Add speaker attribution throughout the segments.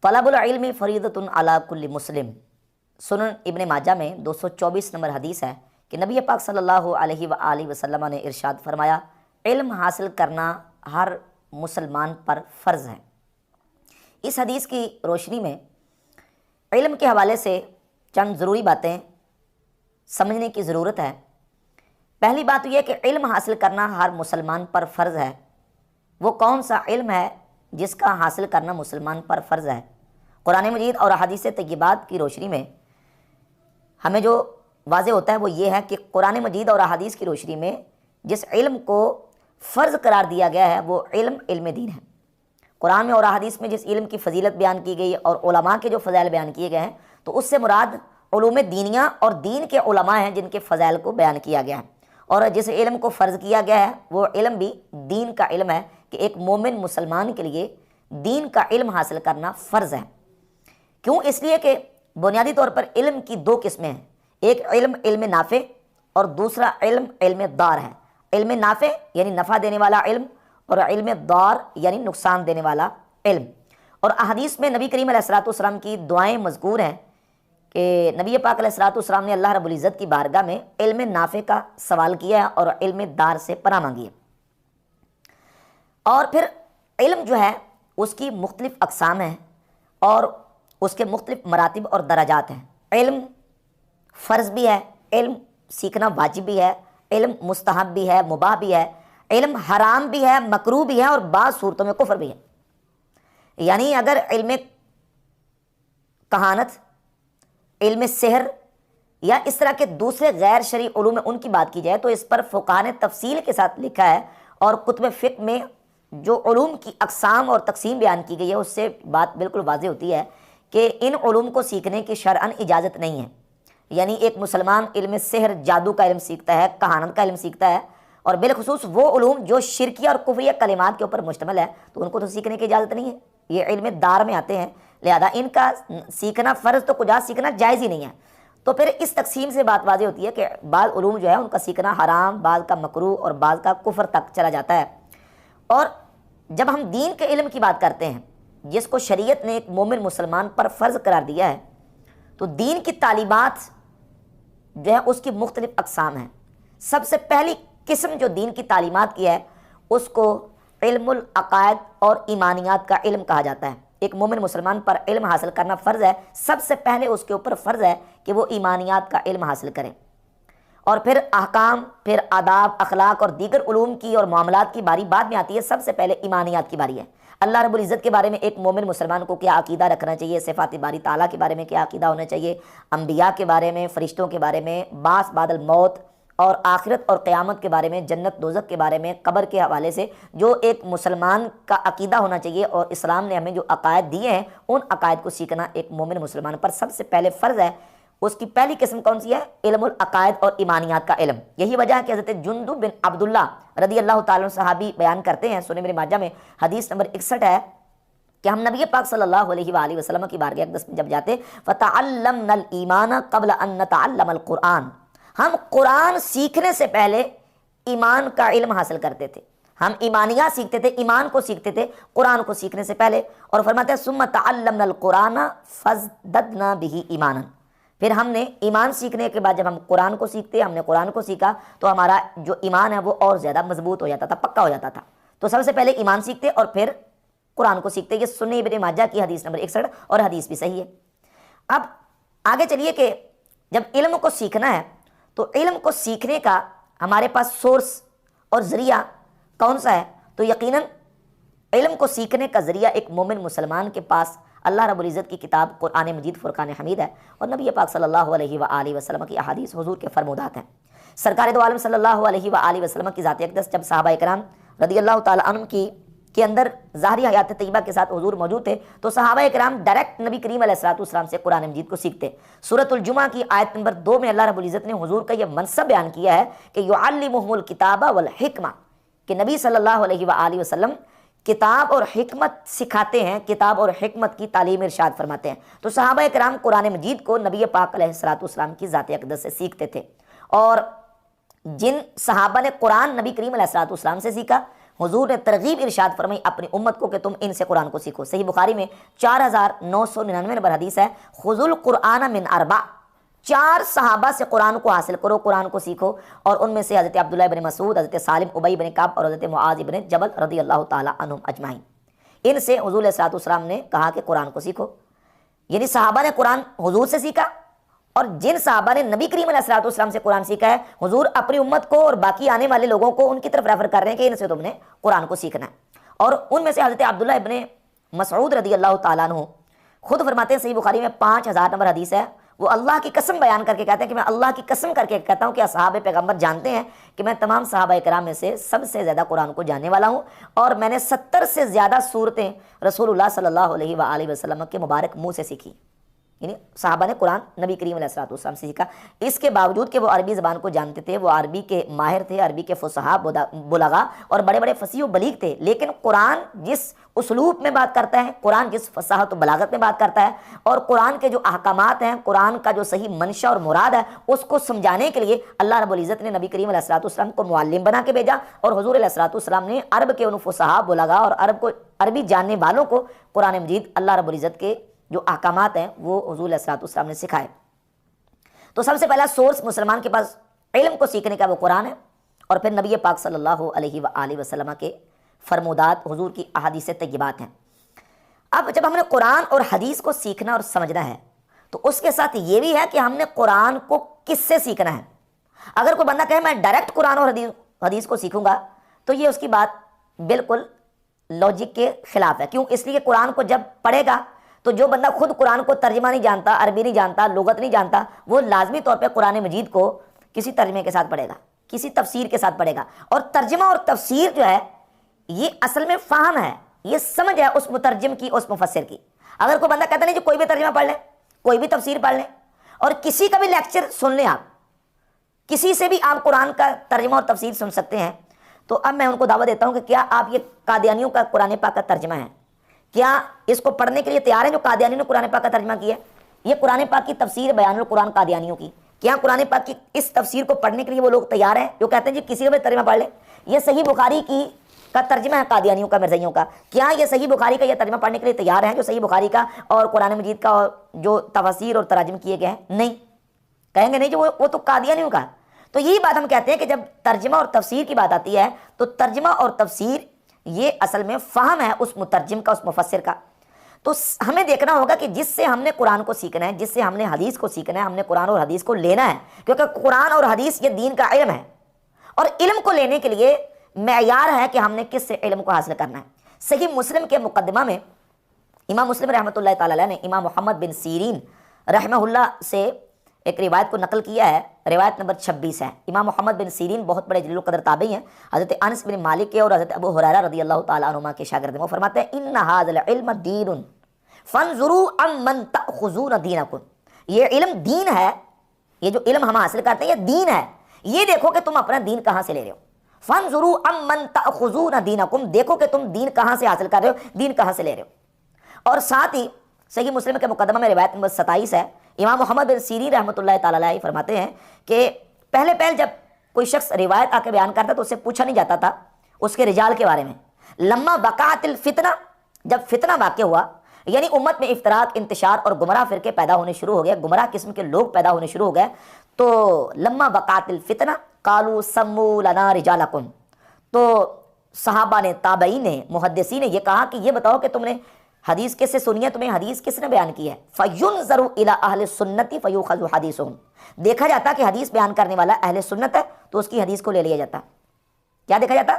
Speaker 1: طلب العلم فریضۃ علی کل مسلم، سنن ابن ماجہ میں 224 نمبر حدیث ہے کہ نبی پاک صلی اللہ علیہ وآلہ وسلم نے ارشاد فرمایا، علم حاصل کرنا ہر مسلمان پر فرض ہے۔ اس حدیث کی روشنی میں علم کے حوالے سے چند ضروری باتیں سمجھنے کی ضرورت ہے۔ پہلی بات یہ کہ علم حاصل کرنا ہر مسلمان پر فرض ہے۔ وہ کون سا علم ہے جس کا حاصل کرنا مسلمان پر فرض ہے؟ قرآن مجید اور احادیث طیبات کی روشنی میں ہمیں جو واضح ہوتا ہے وہ یہ ہے کہ قرآن مجید اور احادیث کی روشنی میں جس علم کو فرض قرار دیا گیا ہے وہ علم دین ہے۔ قرآن میں اور احادیث میں جس علم کی فضیلت بیان کی گئی اور علماء کے جو فضائل بیان کیے گئے ہیں تو اس سے مراد علوم دینیہ اور دین کے علماء ہیں جن کے فضائل کو بیان کیا گیا ہے، اور جس علم کو فرض کیا گیا ہے وہ علم بھی دین کا علم ہے کہ ایک مومن مسلمان کے لیے دین کا علم حاصل کرنا فرض ہے۔ کیوں؟ اس لیے کہ بنیادی طور پر علم کی دو قسمیں ہیں، ایک علم نافع اور دوسرا علم دار ہے۔ علم نافع یعنی نفع دینے والا علم، اور علم دار یعنی نقصان دینے والا علم۔ اور احادیث میں نبی کریم علیہ السلام کی دعائیں مذکور ہیں کہ نبی پاک علیہ السلام نے اللہ رب العزت کی بارگاہ میں علم نافع کا سوال کیا ہے اور علم دار سے پناہ مانگی ہے۔ اور پھر علم جو ہے اس کی مختلف اقسام ہیں اور اس کے مختلف مراتب اور درجات ہیں۔ علم فرض بھی ہے، علم سیکھنا واجب بھی ہے، علم مستحب بھی ہے، مباح بھی ہے، علم حرام بھی ہے، مکروہ بھی ہے، اور بعض صورتوں میں کفر بھی ہے۔ یعنی اگر علم کہانت، علم سحر یا اس طرح کے دوسرے غیر شرعی علوم میں ان کی بات کی جائے تو اس پر فقہاء نے تفصیل کے ساتھ لکھا ہے، اور کتب فقہ میں جو علوم کی اقسام اور تقسیم بیان کی گئی ہے اس سے بات بالکل واضح ہوتی ہے کہ ان علوم کو سیکھنے کی شرعاً اجازت نہیں ہے۔ یعنی ایک مسلمان علم سحر، جادو کا علم سیکھتا ہے، کہانت کا علم سیکھتا ہے، اور بالخصوص وہ علوم جو شرکیہ اور کفریہ کلمات کے اوپر مشتمل ہے تو ان کو تو سیکھنے کی اجازت نہیں ہے، یہ علم دار میں آتے ہیں، لہذا ان کا سیکھنا فرض تو کجا سیکھنا جائز ہی نہیں ہے۔ تو پھر اس تقسیم سے بات واضح ہوتی ہے کہ بعض علوم جو ہے ان کا سیکھنا حرام، بعض کا مکروہ اور بعض کا کفر تک چلا جاتا ہے۔ اور جب ہم دین کے علم کی بات کرتے ہیں جس کو شریعت نے ایک مومن مسلمان پر فرض قرار دیا ہے تو دین کی تعلیمات جو ہے اس کی مختلف اقسام ہیں۔ سب سے پہلی قسم جو دین کی تعلیمات کی ہے اس کو علم العقائد اور ایمانیات کا علم کہا جاتا ہے۔ ایک مومن مسلمان پر علم حاصل کرنا فرض ہے، سب سے پہلے اس کے اوپر فرض ہے کہ وہ ایمانیات کا علم حاصل کرے، اور پھر احکام، پھر آداب، اخلاق اور دیگر علوم کی اور معاملات کی باری بعد میں آتی ہے، سب سے پہلے ایمانیات کی باری ہے۔ اللہ رب العزت کے بارے میں ایک مومن مسلمان کو کیا عقیدہ رکھنا چاہیے، صفات باری تعالیٰ کے بارے میں کیا عقیدہ ہونا چاہیے، انبیاء کے بارے میں، فرشتوں کے بارے میں، بعث بعد الموت اور آخرت اور قیامت کے بارے میں، جنت دوزخ کے بارے میں، قبر کے حوالے سے جو ایک مسلمان کا عقیدہ ہونا چاہیے، اور اسلام نے ہمیں جو عقائد دیے ہیں ان عقائد کو سیکھنا ایک مومن مسلمان پر سب سے پہلے فرض ہے۔ اس کی پہلی قسم کون سی ہے؟ علم العقائد اور ایمانیات کا علم۔ یہی وجہ ہے کہ حضرت جندب بن عبداللہ رضی اللہ تعالیٰ عنہ صحابی بیان کرتے ہیں، سنن ابن ماجہ میں حدیث نمبر 61 ہے کہ ہم نبی پاک صلی اللہ علیہ وآلہ وسلم کی بارگاہ اقدس میں جب جاتے فَتَعَلَّمْنَا الْإِيمَانَ قَبْلَ أَن نَتَعَلَّمَ الْقُرْآنَ، ہم قرآن سیکھنے سے پہلے ایمان کا علم حاصل کرتے تھے، ہم ایمانیات سیکھتے تھے، ایمان کو سیکھتے تھے قرآن کو سیکھنے سے پہلے۔ اور فرماتے ہیں ثُمَّ تَعَلَّمْنَا الْقُرْآنَ فَازْدَدْنَا بِهِ ایمَانًا، پھر ہم نے ایمان سیکھنے کے بعد جب ہم قرآن کو سیکھتے، ہم نے قرآن کو سیکھا تو ہمارا جو ایمان ہے وہ اور زیادہ مضبوط ہو جاتا تھا، پکا ہو جاتا تھا۔ تو سب سے پہلے ایمان سیکھتے اور پھر قرآن کو سیکھتے۔ یہ سنن ابن ماجہ کی حدیث نمبر 61 اور حدیث بھی صحیح ہے۔ اب آگے چلیے کہ جب علم کو سیکھنا ہے تو علم کو سیکھنے کا ہمارے پاس سورس اور ذریعہ کون سا ہے؟ تو یقیناً علم کو سیکھنے کا ذریعہ ایک مومن مسلمان کے پاس اللہ رب العزت کی کتاب قرآن مجید فرقان حمید ہے، اور نبی پاک صلی اللہ علیہ وآلہ وسلم کی احادیث حضور کے فرمودات ہیں۔ سرکار دو عالم صلی اللہ علیہ وآلہ وسلم کی ذات اقدس جب صحابہ کرام رضی اللہ تعالیٰ عنہ کے اندر ظاہری حیات طیبہ کے ساتھ حضور موجود تھے تو صحابہ کرام ڈائریکٹ نبی کریم علیہ السلام سے قرآن مجید کو سیکھتے۔ سورۃ الجمعہ کی آیت نمبر 2 میں اللہ رب العزت نے حضور کا یہ منصب بیان کیا ہے کہ یعلمہم الکتاب والحکمہ، کہ نبی صلی اللہ علیہ وآلہ وسلم کتاب اور حکمت سکھاتے ہیں، کتاب اور حکمت کی تعلیم ارشاد فرماتے ہیں۔ تو صحابہ کرام قرآن مجید کو نبی پاک علیہ السلام کی ذات اقدس سے سیکھتے تھے، اور جن صحابہ نے قرآن نبی کریم علیہ السلام سے سیکھا حضور نے ترغیب ارشاد فرمائی اپنی امت کو کہ تم ان سے قرآن کو سیکھو۔ صحیح بخاری میں 4999 نمبر حدیث ہے، خذوا القرآن من اربع، 4 صحابہ سے قرآن کو حاصل کرو، قرآن کو سیکھو، اور ان میں سے حضرت عبداللہ بن مسعود، حضرت سالم، ابی بن کعب اور حضرت معاذ بن جبل رضی اللہ تعالی عنہم اجمعین۔ ان سے حضور علیہ الصلوۃ والسلام نے کہا کہ قرآن کو سیکھو، یعنی صحابہ نے قرآن حضور سے سیکھا، اور جن صحابہ نے نبی کریم علیہ الصلوۃ والسلام سے قرآن سیکھا ہے، حضور اپنی امت کو اور باقی آنے والے لوگوں کو ان کی طرف ریفر کر رہے ہیں کہ ان سے تم نے قرآن کو سیکھنا ہے۔ اور ان میں سے حضرت عبداللہ ابن مسعود رضی اللہ تعالیٰ عنہ خود فرماتے ہیں، صحیح بخاری میں 5000 نمبر حدیث ہے، وہ اللہ کی قسم بیان کر کے کہتے ہیں کہ میں اللہ کی قسم کر کے کہتا ہوں کہ اصحاب پیغمبر جانتے ہیں کہ میں تمام صحابہ کرام میں سے سب سے زیادہ قرآن کو جاننے والا ہوں، اور میں نے 70 سے زیادہ صورتیں رسول اللہ صلی اللہ علیہ وآلہ وسلم کے مبارک منہ سے سیکھی۔ یعنی صحابہ نے قرآن نبی کریم علیہ الصلوۃ والسلام سے سیکھا، اس کے باوجود کہ وہ عربی زبان کو جانتے تھے، وہ عربی کے ماہر تھے، عربی کے فصحاء بلغاء اور بڑے بڑے فصیح و بلیغ تھے، لیکن قرآن جس اسلوب میں بات کرتا ہے، قرآن جس فصاحت و بلاغت میں بات کرتا ہے، اور قرآن کے جو احکامات ہیں، قرآن کا جو صحیح منشا اور مراد ہے، اس کو سمجھانے کے لیے اللہ رب العزت نے نبی کریم علیہ الصلوۃ والسلام کو معلم بنا کے بھیجا، اور حضور علیہ الصلوۃ والسلام نے عرب کے ان فصحاء بلغاء اور عربی جاننے والوں کو قرآن مجید اللہ رب العزت کے جو احکامات ہیں وہ حضور علیہ الصلوۃ والسلام نے سکھائے۔ تو سب سے پہلا سورس مسلمان کے پاس علم کو سیکھنے کا وہ قرآن ہے، اور پھر نبی پاک صلی اللہ علیہ وآلہ وسلم کے فرمودات، حضور کی احادیث طیبات ہیں۔ اب جب ہم نے قرآن اور حدیث کو سیکھنا اور سمجھنا ہے تو اس کے ساتھ یہ بھی ہے کہ ہم نے قرآن کو کس سے سیکھنا ہے۔ اگر کوئی بندہ کہے میں ڈائریکٹ قرآن اور حدیث کو سیکھوں گا تو یہ اس کی بات بالکل لاجک کے خلاف ہے۔ کیوں؟ اس لیے قرآن کو جب پڑھے گا تو جو بندہ خود قرآن کو ترجمہ نہیں جانتا، عربی نہیں جانتا، لغت نہیں جانتا، وہ لازمی طور پہ قرآن مجید کو کسی ترجمے کے ساتھ پڑھے گا، کسی تفسیر کے ساتھ پڑھے گا، اور ترجمہ اور تفسیر جو ہے یہ اصل میں فہم ہے، یہ سمجھ ہے اس مترجم کی، اس مفسر کی۔ اگر کوئی بندہ کہتا نہیں جو کوئی بھی ترجمہ پڑھ لیں، کوئی بھی تفسیر پڑھ لیں، اور کسی کا بھی لیکچر سن لیں، آپ کسی سے بھی آپ قرآن کا ترجمہ اور تفسیر سن سکتے ہیں، تو اب میں ان کو دعوت دیتا ہوں کہ کیا آپ یہ قادیانیوں کا قرآن پاک کا ترجمہ ہے، کیا اس کو پڑھنے کے لیے تیار ہیں جو قادیانیوں نے قرآن پاک کا ترجمہ کیا ہے؟ یہ قرآن پاک کی تفسیر بیان القرآن قادیانیوں کی، کیا قرآن پاک کی اس تفسیر کو پڑھنے کے لیے وہ لوگ تیار ہیں جو کہتے ہیں جی کسی کا بھی ترجمہ پڑھ لیں؟ یہ صحیح بخاری کا ترجمہ ہے قادیانیوں کا، مرزائیوں کا، کیا یہ صحیح بخاری کا یہ ترجمہ پڑھنے کے لیے تیار ہیں جو صحیح بخاری کا اور قرآن مجید کا اور جو تفاسیر اور تراجم کیے گئے ہیں؟ نہیں، کہیں گے نہیں جو وہ تو قادیانیوں کا۔ تو یہی بات ہم کہتے ہیں کہ جب ترجمہ اور تفسیر کی بات آتی ہے تو ترجمہ اور تفسیر یہ اصل میں فہم ہے اس مترجم کا، اس مفسر کا۔ تو ہمیں دیکھنا ہوگا کہ جس سے ہم نے قرآن کو سیکھنا ہے، جس سے ہم نے حدیث کو سیکھنا ہے، ہم نے قرآن اور حدیث کو لینا ہے، کیونکہ قرآن اور حدیث یہ دین کا علم ہے، اور علم کو لینے کے لیے معیار ہے کہ ہم نے کس سے علم کو حاصل کرنا ہے۔ صحیح مسلم کے مقدمہ میں امام مسلم رحمۃ اللہ تعالی علیہ نے امام محمد بن سیرین رحمہ اللہ سے ایک روایت کو نقل کیا ہے، روایت نمبر 26 ہے۔ امام محمد بن سیرین بہت بڑے جلیل القدر تابعی ہیں، حضرت انس بن مالک کے اور حضرت ابو ہریرہ رضی اللہ تعالیٰ عنہما کے شاگرد ہیں۔ وہ فرماتے ہیں ان ھذا العلم دین فانظروا عمن تأخذون دینکم، یہ علم دین ہے، یہ جو علم ہم حاصل کرتے ہیں یہ دین ہے، یہ دیکھو کہ تم اپنا دین کہاں سے لے رہے ہو۔ فانظروا عمن تأخذون دینکم، دیکھو کہ تم دین کہاں سے حاصل کر رہے ہو، دین کہاں سے لے رہے ہو۔ اور ساتھ ہی صحیح مسلم کے مقدمہ میں روایت نمبر 27 ہے، امام محمد بن سیرین رحمۃ اللہ تعالیٰ علیہ فرماتے ہیں کہ پہلے جب کوئی شخص روایت آ کے بیان کرتا تو اس سے پوچھا نہیں جاتا تھا اس کے رجال کے بارے میں۔ لما وقعت الفتنہ، جب فتنہ واقع ہوا، یعنی امت میں افتراق، انتشار اور گمراہ فرقے پیدا ہونے شروع ہو گئے، گمراہ قسم کے لوگ پیدا ہونے شروع ہو گئے، تو لما وقعت الفتنہ قالوا سموا لنا رجالکم، تو صحابہ نے، تابعین نے، محدثین نے یہ کہا کہ یہ بتاؤ کہ تم نے حدیث کس سے سنی ہے، تمہیں حدیث کس نے بیان کی ہے؟ فَيُنظَرُ إِلَىٰ أَهْلِ السُّنَّةِ فَيُؤْخَذُ حَدِيثُهُمْ، دیکھا جاتا کہ حدیث بیان کرنے والا اہل سنت ہے تو اس کی حدیث کو لے لیا جاتا۔ کیا دیکھا جاتا؟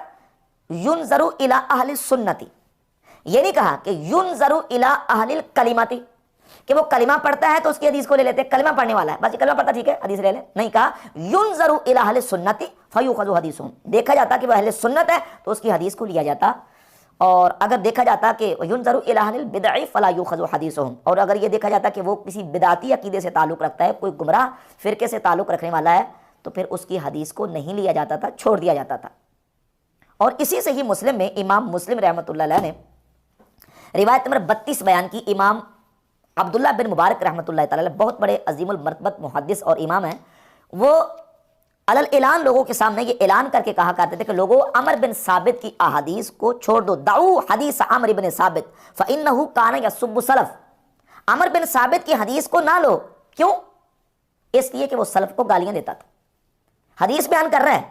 Speaker 1: يُنظَرُ إِلَىٰ أَهْلِ السُّنَّةِ، یہ نہیں کہا کہ يُنظَرُ إِلَىٰ أَهْلِ الْكَلِمَةِ کہ وہ کلمہ پڑھتا ہے تو اس کی حدیث کو لے لیتے، کلمہ پڑھنے والا ہے بس یہ کلمہ پڑھتا ٹھیک ہے حدیث لے لیں، نہیں کہا يُنظَرُ إِلَىٰ أَهْلِ السُّنَّةِ فَيُؤْخَذُ حَدِيثُهُمْ، دیکھا جاتا کہ وہ اہل سنت ہے تو اس کی حدیث کو لیا جاتا۔ اور اگر دیکھا جاتا کہ يُنظَرُ إِلَىٰ أَهْلِ الْبِدْعِ فَلَا يُؤْخَذُ حَدِيثُهُمْ، اور اگر یہ دیکھا جاتا کہ وہ کسی بدعتی عقیدے سے تعلق رکھتا ہے، کوئی گمراہ فرقے سے تعلق رکھنے والا ہے، تو پھر اس کی حدیث کو نہیں لیا جاتا تھا، چھوڑ دیا جاتا تھا۔ اور اسی صحیح مسلم میں امام مسلم رحمۃ اللہ علیہ نے روایت نمبر 32 بیان کی، امام عبداللہ بن مبارک رحمۃ اللہ تعالی علیہ بہت بڑے عظیم المرتبت محدث اور امام ہیں، وہ اعلان لوگوں کے سامنے یہ اعلان کر کے کہا کرتے تھے کہ لوگوں عمر بن ثابت کی احادیث کو چھوڑ دو، دعو حدیث عمر بن ثابت فإنه كان يسب سلف، عمر بن ثابت کی حدیث کو نہ لو، کیوں؟ اس لیے کہ وہ سلف کو گالیاں دیتا تھا، حدیث بیان کر رہا ہے،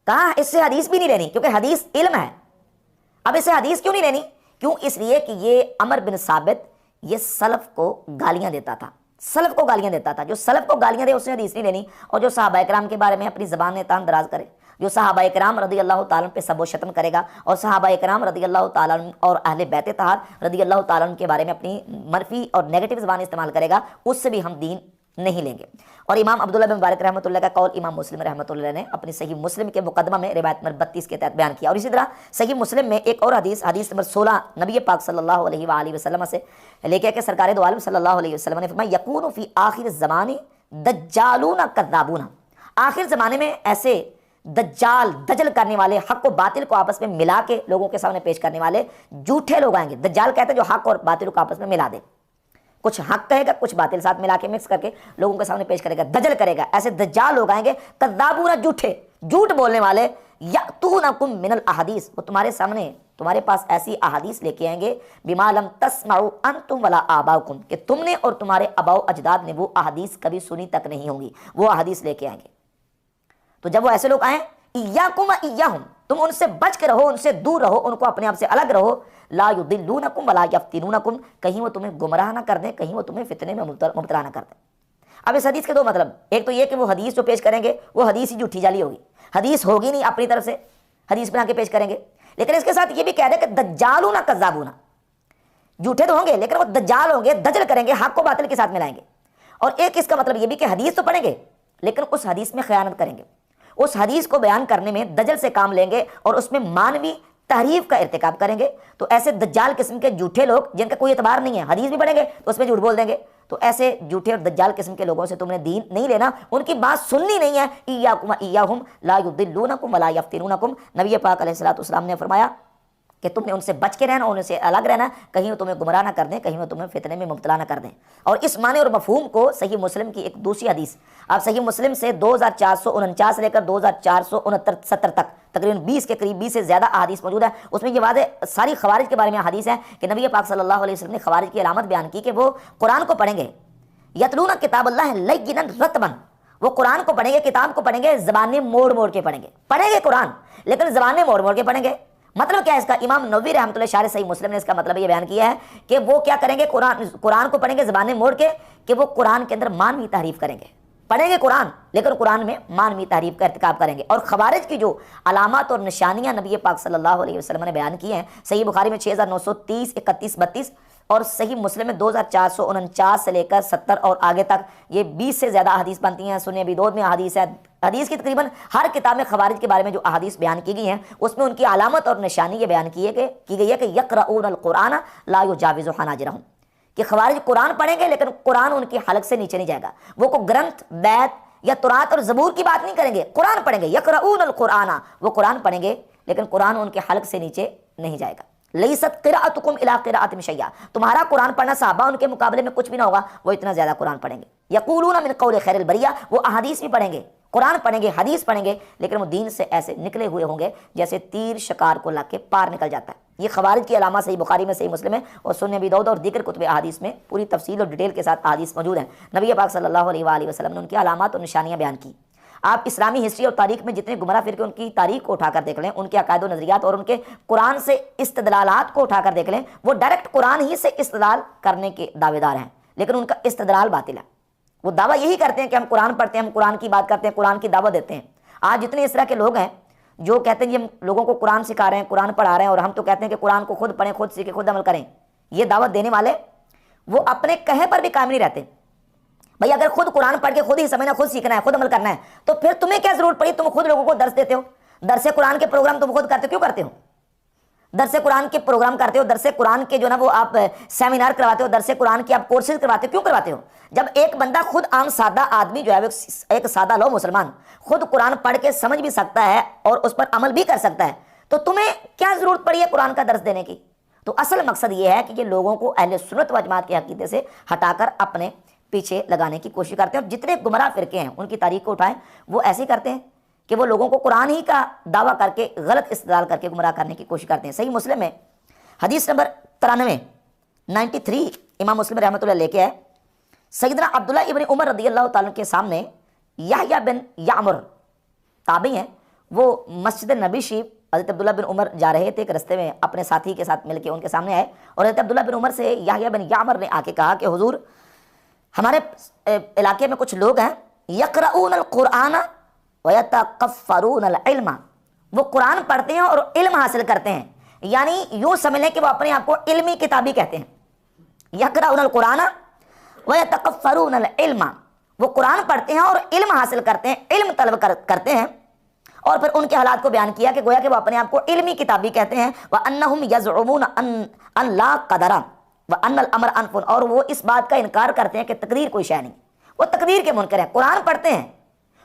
Speaker 1: کہا اس سے حدیث بھی نہیں لینی کیونکہ حدیث علم ہے۔ اب اس سے حدیث کیوں نہیں لینی؟ کیوں؟ اس لیے کہ یہ عمر بن ثابت یہ سلف کو گالیاں دیتا تھا، سلف کو گالیاں دیتا تھا، جو سلف کو گالیاں دے اس سے حدیث نہیں لینی۔ اور جو صحابہ کرام کے بارے میں اپنی زبان نے تان دراز کرے، جو صحابہ کرام رضی اللہ تعالیٰ پہ سب و شتم کرے گا، اور صحابہ کرام رضی اللہ تعالیٰ اور اہل بیت طہار رضی اللہ تعالیٰ کے بارے میں اپنی منفی اور نیگیٹو زبان استعمال کرے گا، اس سے بھی ہم دین نہیں لیں گے۔ اور امام عبداللہ بن مبارک رحمۃ اللہ کا قول امام مسلم رحمۃ اللہ نے اپنی صحیح مسلم کے مقدمہ میں روایت نمبر 32 کے تحت بیان کیا۔ اور اسی طرح صحیح مسلم میں ایک اور حدیث نمبر 16 نبی پاک صلی اللہ علیہ وآلہ وسلم سے لے کے سرکار دو عالم صلی اللہ علیہ وسلم نے فرمایا یکون فی آخر الزمان دجالون کذابون، آخر زمانے میں ایسے دجال دجل کرنے والے، حق و باطل کو آپس میں ملا کے لوگوں کے سامنے پیش کرنے والے جھوٹے لوگ آئیں گے۔ دجال کہتے ہیں جو حق اور باطل کو آپس میں ملا دے، کچھ حق کہے گا کچھ باطل ساتھ ملا کے مکس کر کے لوگوں کے سامنے پیش کرے گا، دجل کرے گا۔ ایسے دجال لوگ آئیں گے کذابون، جھوٹے، جھوٹ بولنے والے، یاتونکم من الاحادیث، وہ تمہارے سامنے تمہارے پاس ایسی احادیث لے کے آئیں گے بما لم تسمعوا انتم ولا آباؤکم، کہ تم نے اور تمہارے آباء و اجداد نے وہ احادیث کبھی سنی تک نہیں ہوں گی، وہ احادیث لے کے آئیں گے۔ تو جب وہ ایسے لوگ آئیں، ایاکم و ایاہم، تم ان سے بچ کے رہو، ان سے دور رہو، ان کو اپنے آپ سے الگ رہو، لا یضلونکم ولا یفتنونکم، کہیں وہ تمہیں گمراہ نہ کر دیں، کہیں وہ تمہیں فتنے میں مبتلا نہ کر دیں۔ اب اس حدیث کے دو مطلب، ایک تو یہ کہ وہ حدیث جو پیش کریں گے وہ حدیث ہی جھوٹی جعلی ہوگی، حدیث ہوگی نہیں، اپنی طرف سے حدیث بنا کے پیش کریں گے۔ لیکن اس کے ساتھ یہ بھی کہہ دیں کہ دجالون کذابون، جھوٹے تو ہوں گے لیکن وہ دجال ہوں گے، دجل کریں گے، حق کو باطل کے ساتھ ملائیں گے۔ اور ایک اس کا مطلب یہ بھی کہ حدیث تو پڑھیں گے لیکن اس حدیث میں خیانت کریں گے، اس حدیث کو بیان کرنے میں دجل سے کام لیں گے اور اس میں مانوی تحریف کا ارتکاب کریں گے۔ تو ایسے دجال قسم کے جھوٹے لوگ جن کا کوئی اعتبار نہیں ہے، حدیث بھی پڑھیں گے تو اس میں جھوٹ بول دیں گے، تو ایسے جھوٹے اور دجال قسم کے لوگوں سے تم نے دین نہیں لینا، ان کی بات سننی نہیں ہے۔ ایاکم ایاہم لا یضلونکم ولا یفتنونکم، نبی پاک علیہ الصلوۃ والسلام نے فرمایا کہ تم نے ان سے بچ کے رہنا، ان سے الگ رہنا، کہیں وہ تمہیں گمراہ نہ کر دیں، کہیں وہ تمہیں فتنے میں مبتلا نہ کر دیں۔ اور اس معنی اور مفہوم کو صحیح مسلم کی ایک دوسری حدیث، آپ صحیح مسلم سے 2449 سے لے کر 2469 تک تقریباً 20 کے قریب 20 سے زیادہ احادیث موجود ہے۔ اس میں یہ واضح ساری خوارج کے بارے میں حدیث ہے کہ نبی پاک صلی اللہ علیہ وسلم نے خوارج کی علامت بیان کی کہ وہ قرآن کو پڑھیں گے، یتلون کتاب اللہ لینا رتبا، وہ قرآن کو پڑھیں گے، کتاب کو پڑھیں گے، زبانیں موڑ موڑ کے پڑھیں گے، پڑھیں گے قرآن لیکن زبانیں موڑ موڑ کے پڑھیں گے۔ مطلب کیا ہے اس کا؟ امام نووی رحمۃ اللہ شارح صحیح مسلم نے اس کا مطلب یہ بیان کیا ہے کہ وہ کیا کریں گے، قرآن کو پڑھیں گے زبانیں موڑ کے، کہ وہ قرآن کے اندر مانوی تحریف کریں گے، پڑھیں گے قرآن لیکن قرآن میں مانوی تحریف کا ارتکاب کریں گے۔ اور خوارج کی جو علامات اور نشانیاں نبی پاک صلی اللہ علیہ وسلم نے بیان کی ہیں، صحیح بخاری میں 6930، 31، 32 اور صحیح مسلم میں 2449 سے لے کر 70 اور آگے تک، یہ 20 سے زیادہ احادیث بنتی ہیں۔ سنن ابی داؤد میں احادیث ہے، حدیث کی تقریباً ہر کتاب میں خوارج کے بارے میں جو احادیث بیان کی گئی ہیں اس میں ان کی علامت اور نشانی یہ بیان کی گئی ہے کہ یقرؤون القرآن لا یجاوز حناجرہم، کہ خوارج قرآن پڑھیں گے لیکن قرآن ان کی حلق سے نیچے نہیں جائے گا، وہ کو گرنتھ، بیت یا تورات اور زبور کی بات نہیں کریں گے، قرآن پڑھیں گے، یقرؤون القرآن، وہ قرآن پڑھیں گے لیکن قرآن ان کے حلق سے نیچے نہیں جائے گا۔ لیست قراءتکم الی قراءۃ شیء، تمہارا قرآن پڑھنا صحابہ ان کے مقابلے میں کچھ بھی نہ ہوگا، وہ اتنا زیادہ قرآن پڑھیں گے۔ یقولون من قول خیر البریہ، وہ احادیث بھی پڑھیں گے، قرآن پڑھیں گے، حدیث پڑھیں گے، لیکن وہ دین سے ایسے نکلے ہوئے ہوں گے جیسے تیر شکار کو لگ کے پار نکل جاتا ہے۔ یہ خوارج کی علامات صحیح بخاری میں، صحیح مسلم میں اور سنن ابی داؤد اور دیگر کتب احادیث میں پوری تفصیل اور ڈیٹیل کے ساتھ احادیث موجود ہیں۔ نبی پاک صلی اللہ علیہ وآلہ وسلم نے ان کی علامات اور نشانیاں بیان کی۔ آپ اسلامی ہسٹری اور تاریخ میں جتنے گمراہ فرقے ان کی تاریخ کو اٹھا کر دیکھ لیں، ان کے عقائد و نظریات اور ان کے قرآن سے استدلالات کو اٹھا کر دیکھ لیں، وہ ڈائریکٹ قرآن ہی سے استدلال کرنے کے دعوے دار ہیں لیکن ان کا استدلال باطل ہے۔ وہ دعویٰ یہی کرتے ہیں کہ ہم قرآن پڑھتے ہیں، ہم قرآن کی بات کرتے ہیں، قرآن کی دعوت دیتے ہیں۔ آج جتنے اس طرح کے لوگ ہیں جو کہتے ہیں ہم لوگوں کو قرآن سکھا رہے ہیں، قرآن پڑھا رہے ہیں، اور ہم تو کہتے ہیں کہ قرآن کو خود پڑھیں، خود سیکھیں، خود عمل کریں، یہ دعوت دینے والے وہ اپنے کہے پر بھی قائم نہیں رہتے۔ بھئی اگر خود قرآن پڑھ کے خود ہی سمجھنا، خود سیکھنا ہے، خود عمل کرنا ہے تو پھر تمہیں کیا ضرورت پڑی؟ تم خود لوگوں کو درس دیتے ہو، درس قرآن کے پروگرام تم خود کرتے ہو، کیوں کرتے ہو؟ درس قرآن کے پروگرام کرتے ہو، درس قرآن کے جو نا وہ آپ سیمینار کرواتے ہو، درس قرآن کے آپ کورسز کرواتے ہو، کیوں کرواتے ہو؟ جب ایک بندہ خود عام سادہ آدمی جو ہے ایک سادہ لو مسلمان خود قرآن پڑھ کے سمجھ بھی سکتا ہے اور اس پر عمل بھی کر سکتا ہے تو تمہیں کیا ضرورت پڑی ہے قرآن کا درس دینے کی؟ تو اصل مقصد یہ ہے کہ یہ لوگوں کو اہل سنت و جماعت کے عقیدے سے ہٹا کر اپنے پیچھے لگانے کی کوشش کرتے ہیں، اور جتنے گمراہ فرقے ہیں ان کی تاریخ کو اٹھائیں وہ ایسے ہی کرتے ہیں کہ وہ لوگوں کو قرآن ہی کا دعویٰ کر کے غلط استدلال کر کے گمراہ کرنے کی کوشش کرتے ہیں۔ صحیح مسلم میں حدیث نمبر 93 امام مسلم رحمۃ اللہ لے کے ہے، سیدنا عبداللہ ابن عمر رضی اللہ تعالیٰ کے سامنے یحییٰ بن یعمر تابعی ہیں، وہ مسجد نبی شریف حضرت عبداللہ بن عمر جا رہے تھے، ایک رستے میں اپنے ساتھی کے ساتھ مل کے ان کے سامنے آئے، اور حضرت عبداللہ بن عمر سے یحییٰ بن یعمر نے آ کے کہا کہ حضور ہمارے علاقے میں کچھ لوگ ہیں یقرؤون القرآن ویتکفرون العلم، وہ قرآن پڑھتے ہیں اور علم حاصل کرتے ہیں، یعنی یوں سمجھ لیں کہ وہ اپنے آپ کو علمی کتابی کہتے ہیں۔ یقرؤون القرآن ویتکفرون العلم، وہ قرآن پڑھتے ہیں اور علم حاصل کرتے ہیں، علم طلب کرتے ہیں، اور پھر ان کے حالات کو بیان کیا کہ گویا کہ وہ اپنے آپ کو علمی کتابی کہتے ہیں، وَأَنَّهُمْ يَزْعُمُونَ أَن لَا قَدَرَ وَأَنَّ الْأَمْرَ أَنْفٌ، اور وہ اس بات کا انکار کرتے ہیں کہ تقدیر کوئی شے نہیں، وہ تقدیر کے منکر ہیں، قرآن پڑھتے ہیں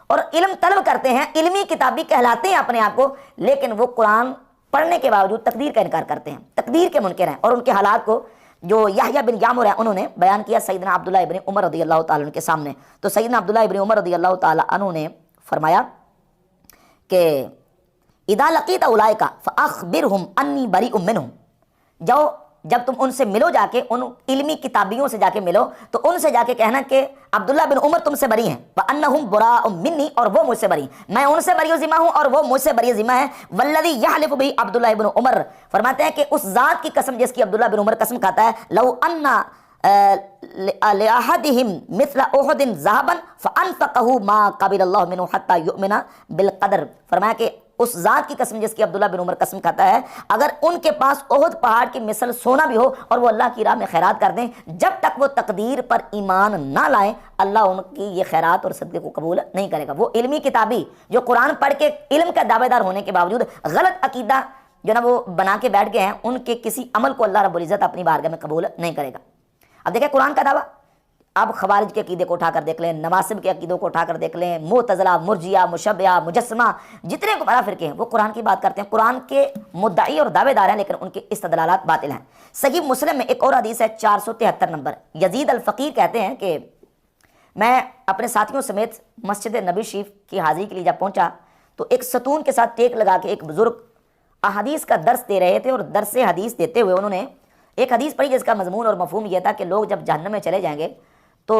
Speaker 1: اور علم طلب کرتے ہیں، علمی کتابی کہلاتے ہیں اپنے آپ کو، لیکن وہ قرآن پڑھنے کے باوجود تقدیر کا انکار کرتے ہیں، تقدیر کے منکر ہیں۔ اور ان کے حالات کو جو یحییٰ بن یعمر ہیں انہوں نے بیان کیا سیدنا عبداللہ ابن عمر رضی اللہ تعالیٰ عنہ کے سامنے، تو سیدنا عبداللہ ابن عمر رضی اللہ تعالیٰ عنہ نے فرمایا کہ اذا لقیت اولئک فاخبرهم انی بریء منهم، جب تم ان سے ملو جا کے، ان علمی کتابیوں سے جا کے ملو تو ان سے جا کے کہنا کہ عبداللہ بن عمر تم سے بری ہیں، وانہم براء منی، اور وہ مجھ سے بری، میں ان سے بری ذمہ ہوں اور وہ مجھ سے بری ذمہ ہے۔ والذی یحلف بہ عبداللہ بن عمر، فرماتے ہیں کہ اس ذات کی قسم جس کی عبداللہ بن عمر قسم کھاتا ہے، لو ان لأحدهم مثل احد ذهبا فانفقه ما قبل اللہ منه حتى يؤمن بالقدر، فرمایا کہ اس ذات کی قسم جس کی عبداللہ بن عمر قسم کھاتا ہے، اگر ان کے پاس احد پہاڑ کی مثل سونا بھی ہو اور وہ اللہ کی راہ میں خیرات کر دیں، جب تک وہ تقدیر پر ایمان نہ لائیں اللہ ان کی یہ خیرات اور صدقے کو قبول نہیں کرے گا۔ وہ علمی کتابی جو قرآن پڑھ کے علم کا دعوے دار ہونے کے باوجود غلط عقیدہ جو نا وہ بنا کے بیٹھ گئے ہیں، ان کے کسی عمل کو اللہ رب العزت اپنی بارگاہ میں قبول نہیں کرے گا۔ اب دیکھیں قرآن کا دعویٰ، اب خوارج کے عقیدے کو اٹھا کر دیکھ لیں، نواسب کے عقیدوں کو اٹھا کر دیکھ لیں، معتزلہ، مرجیہ، مشبہہ، مجسمہ، جتنے گمراہ فرقے ہیں وہ قرآن کی بات کرتے ہیں، قرآن کے مدعی اور دعوے دار ہیں، لیکن ان کے استدلالات باطل ہیں۔ صحیح مسلم میں ایک اور حدیث ہے 473 نمبر، یزید الفقیر کہتے ہیں کہ میں اپنے ساتھیوں سمیت مسجد نبی شریف کی حاضری کے لیے جب پہنچا تو ایک ستون کے ساتھ ٹیک لگا کے ایک بزرگ احادیث کا درس دے رہے تھے، اور درس حدیث دیتے ہوئے انہوں نے ایک حدیث پڑھی جس کا مضمون اور مفہوم یہ تھا کہ لوگ جب جہنم میں چلے جائیں گے تو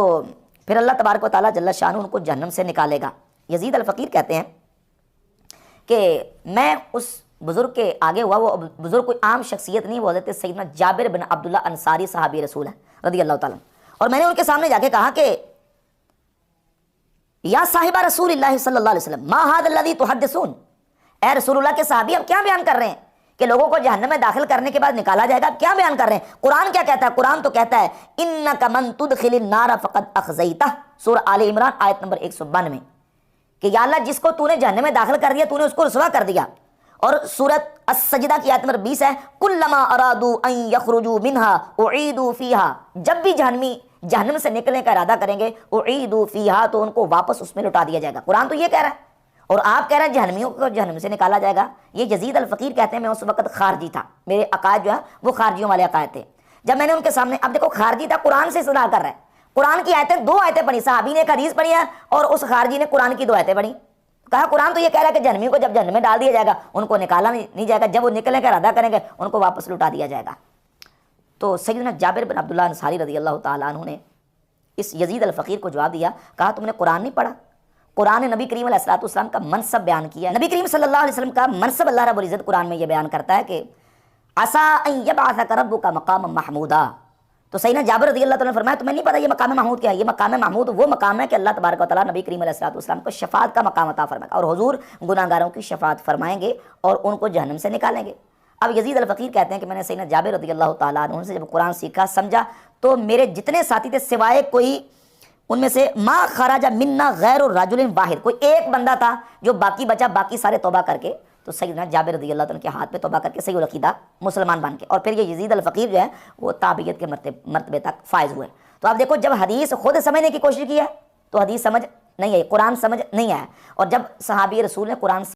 Speaker 1: پھر اللہ تبارک و تعالیٰ جل شانہ ان کو جہنم سے نکالے گا۔ یزید الفقیر کہتے ہیں کہ میں اس بزرگ کے آگے ہوا، وہ بزرگ کوئی عام شخصیت نہیں، وہ حضرت سیدنا جابر بن عبداللہ انصاری صحابی رسول ہیں رضی اللہ تعالیٰ، اور میں نے ان کے سامنے جا کے کہا کہ یا صاحبہ رسول اللہ صلی اللہ علیہ وسلم ما ھذا الذی تحدثون، اے رسول اللہ کے صحابی اب کیا بیان کر رہے ہیں کہ لوگوں کو جہنم میں داخل کرنے کے بعد نکالا جائے گا، اب کیا بیان کر رہے ہیں؟ قرآن کیا کہتا ہے؟ قرآن تو کہتا ہے انک من تدخل النار فقد اخزیتہ، سورہ آل عمران آیت نمبر 192 کہ یا اللہ جس کو تو نے جہنم میں داخل کر دیا تو نے اس کو رسوا کر دیا۔ اور سورۃ السجدہ کی آیت نمبر 20 ہے کلما ارادوا ان یخرجوا منها اعیدوا فیها، جب بھی جہنمی جہنم سے نکلنے کا ارادہ کریں گے اعیدوا فیها تو ان کو واپس اس میں لوٹا دیا جائے گا۔ قرآن تو یہ کہہ رہا ہے، اور آپ کہہ رہے ہیں جہنمیوں کو جہنم سے نکالا جائے گا۔ یہ یزید الفقیر کہتے ہیں میں اس وقت خارجی تھا، میرے عقائد جو ہے وہ خارجیوں والے عقائد تھے۔ جب میں نے ان کے سامنے، اب دیکھو خارجی تھا قرآن سے استدلال کر رہا ہے، قرآن کی آیتیں، دو آیتیں پڑھی، صحابی نے ایک حدیث پڑھی ہے اور اس خارجی نے قرآن کی دو آیتیں پڑھی، کہا قرآن تو یہ کہہ رہا ہے کہ جہنمیوں کو جب جہنم میں ڈال دیا جائے گا ان کو نکالا نہیں جائے گا، جب وہ نکلنے کا ارادہ کریں گے ان کو واپس لوٹا دیا جائے گا۔ تو سیدنا جابر بن عبداللہ انصاری رضی اللہ تعالیٰ عنہ نے اس یزید الفقیر کو جواب دیا، کہا تم نے قرآن نہیں پڑھا؟ قرآن نے نبی کریم علیہ الصلوۃ والسلام کا منصب بیان کیا، نبی کریم صلی اللہ علیہ وسلم کا منصب اللہ رب العزت قرآن میں یہ بیان کرتا ہے کہ عسیٰ ان یبعثک ربک مقاما محمودا۔ تو سیدنا جابر رضی اللہ تعالیٰ نے فرمایا تمہیں نہیں پتہ یہ مقام محمود کیا ہے؟ یہ مقام محمود وہ مقام ہے کہ اللہ تبارک و تعالیٰ نبی کریم علیہ الصلوۃ والسلام کو شفاعت کا مقام عطا فرمائے گا، اور حضور گناہگاروں کی شفاعت فرمائیں گے اور ان کو جہنم سے نکالیں گے۔ اب یزید الفقیر کہتے ہیں کہ میں نے سیدنا جابر رضی اللہ تعالیٰ عنہ سے جب قرآن سیکھا سمجھا تو میرے جتنے ساتھی تھے سوائے کوئی ان میں سے ما خرج منا غیر الرجل واحد، کوئی ایک بندہ تھا جو باقی بچا، باقی سارے توبہ کر کے، تو سیدنا جابر رضی اللہ عنہ کے ہاتھ پہ توبہ کر کے صحیح العقیدہ مسلمان بن کے، اور پھر یہ یزید الفقیر جو ہے وہ تابعیت کے مرتبے تک فائز ہوئے۔ تو آپ دیکھو جب حدیث خود سمجھنے کی کوشش کی ہے تو حدیث سمجھ نہیں آئی، قرآن سمجھ نہیں آیا، اور جب صحابی رسول نے قرآن